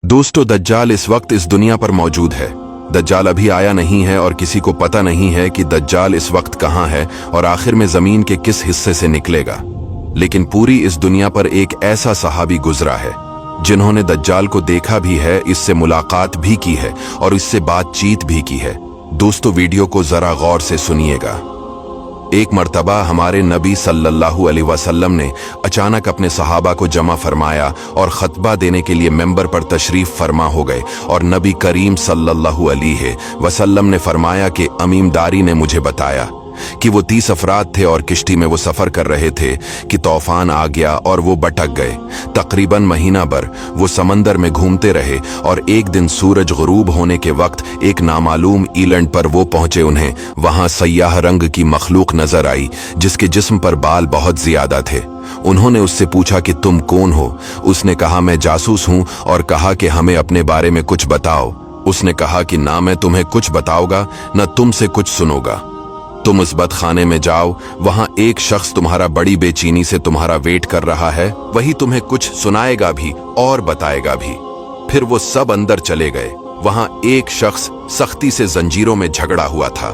दोस्तों, दज्जाल इस वक्त इस दुनिया पर मौजूद है। दज्जाल अभी आया नहीं है और किसी को पता नहीं है कि दज्जाल इस वक्त कहाँ है और आखिर में जमीन के किस हिस्से से निकलेगा। लेकिन पूरी इस दुनिया पर एक ऐसा सहाबी गुजरा है जिन्होंने दज्जाल को देखा भी है, इससे मुलाकात भी की है और इससे बातचीत भी की है। दोस्तों, वीडियो को जरा गौर से सुनिएगा। एक मर्तबा हमारे नबी सल्लल्लाहु अलैहि वसल्लम ने अचानक अपने सहाबा को जमा फरमाया और खतबा देने के लिए मेंबर पर तशरीफ फरमा हो गए और नबी करीम सल्लल्लाहु अलैहि वसल्लम ने फरमाया कि अमीमदारी ने मुझे बताया कि वो 30 अफराद थे और किश्ती में वो सफर कर रहे थे कि तूफान आ गया और वो भटक गए। तकरीबन महीना भर वो समंदर में घूमते रहे और एक दिन सूरज गुरूब होने के वक्त एक नामालूम ईलैंड पर वो पहुंचे। उन्हें वहां सयाह रंग की मखलूक नजर आई जिसके जिस्म पर बाल बहुत ज्यादा थे। उन्होंने उससे पूछा कि तुम कौन हो? उसने कहा, मैं जासूस हूं, और कहा कि हमें अपने बारे में कुछ बताओ। उसने कहा कि ना मैं तुम्हें कुछ बताऊंगा न तुमसे कुछ सुनूंगा। तुम उस बदखाने में जाओ, वहां एक शख्स तुम्हारा बड़ी बेचैनी से तुम्हारा वेट कर रहा है, वही तुम्हें कुछ सुनाएगा भी और बताएगा भी। फिर वो सब अंदर चले गए। वहां एक शख्स सख्ती से जंजीरों में झगड़ा हुआ था।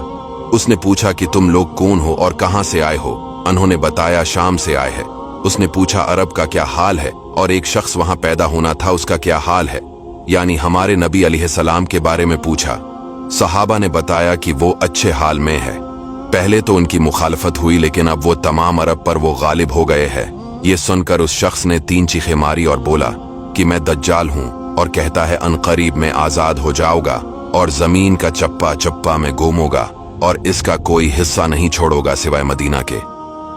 उसने पूछा कि तुम लोग कौन हो और कहां से आए हो? उन्होंने बताया, शाम से आए हैं। उसने पूछा, अरब का क्या हाल है? और एक शख्स वहां पैदा होना था, उसका क्या हाल है? यानी हमारे नबी अलैहिस्सलाम के बारे में पूछा। सहाबा ने बताया कि वो अच्छे हाल में है। पहले तो उनकी मुखालफत हुई, लेकिन अब वो तमाम अरब पर वो गालिब हो गए हैं। ये सुनकर उस शख्स ने 3 चीखें मारी और बोला कि मैं दज्जाल हूं और कहता है अनकरीब में आजाद हो जाऊंगा और जमीन का चप्पा चप्पा में गुमूंगा और इसका कोई हिस्सा नहीं छोड़ूंगा सिवाय मदीना के,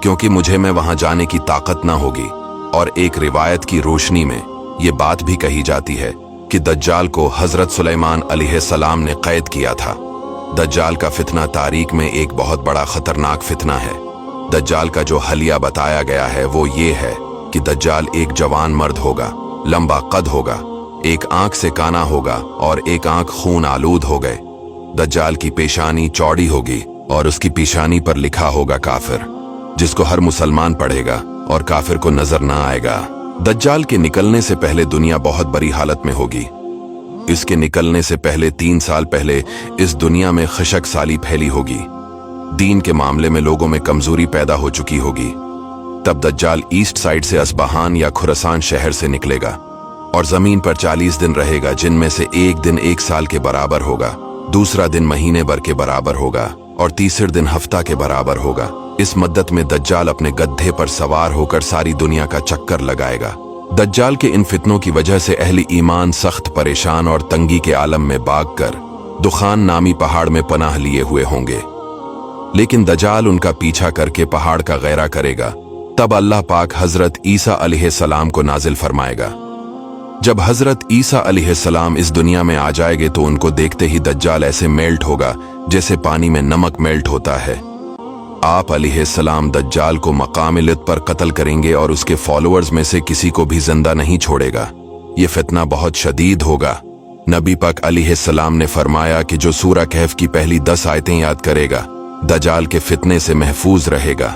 क्योंकि मुझे में वहां जाने की ताकत ना होगी। और एक रिवायत की रोशनी में ये बात भी कही जाती है कि दज्जाल को हजरत सुलेमान अलैहिस्सलाम ने कैद किया था। दज्जाल का फितना तारीख में एक बहुत बड़ा खतरनाक फितना है। दज्जाल का जो हलिया बताया गया है वो ये है कि दज्जाल एक जवान मर्द होगा, लंबा कद होगा, एक आंख से काना होगा और एक आंख खून आलूद हो गए। दज्जाल की पेशानी चौड़ी होगी और उसकी पेशानी पर लिखा होगा काफिर, जिसको हर मुसलमान पढ़ेगा और काफिर को नजर ना आएगा। दज्जाल के निकलने से पहले दुनिया बहुत बुरी हालत में होगी। इसके निकलने से पहले 3 साल पहले इस दुनिया में खशक साली फैली होगी। दीन के मामले में लोगों में कमजोरी पैदा हो चुकी होगी। तब दज्जाल ईस्ट साइड से अस्बहान या खुरासान शहर से निकलेगा और जमीन पर 40 दिन रहेगा, जिनमें से एक दिन 1 साल के बराबर होगा, दूसरा दिन महीने भर के बराबर होगा और तीसरे दिन हफ्ता के बराबर होगा। इस मद्दत में दज्जाल अपने गद्धे पर सवार होकर सारी दुनिया का चक्कर लगाएगा। दज्जाल के इन फितनों की वजह से अहले ईमान सख्त परेशान और तंगी के आलम में भागकर दुखान नामी पहाड़ में पनाह लिए हुए होंगे। लेकिन दज्जाल उनका पीछा करके पहाड़ का गैरा करेगा। तब अल्लाह पाक हजरत ईसा अलैहिस्सलाम को नाजिल फरमाएगा। जब हजरत ईसा अलैहिस्सलाम इस दुनिया में आ जाएंगे तो उनको देखते ही दज्जाल ऐसे मेल्ट होगा जैसे पानी में नमक मेल्ट होता है। आप अलैहिस्सलाम दज्जाल को मकाम लित पर कत्ल करेंगे और उसके फॉलोअर्स में से किसी को भी जिंदा नहीं छोड़ेगा। ये फितना बहुत शदीद होगा। नबी पाक अलैहिस्सलाम ने फरमाया कि जो सूरह कहफ की पहली 10 आयतें याद करेगा दज्जाल के फितने से महफूज रहेगा।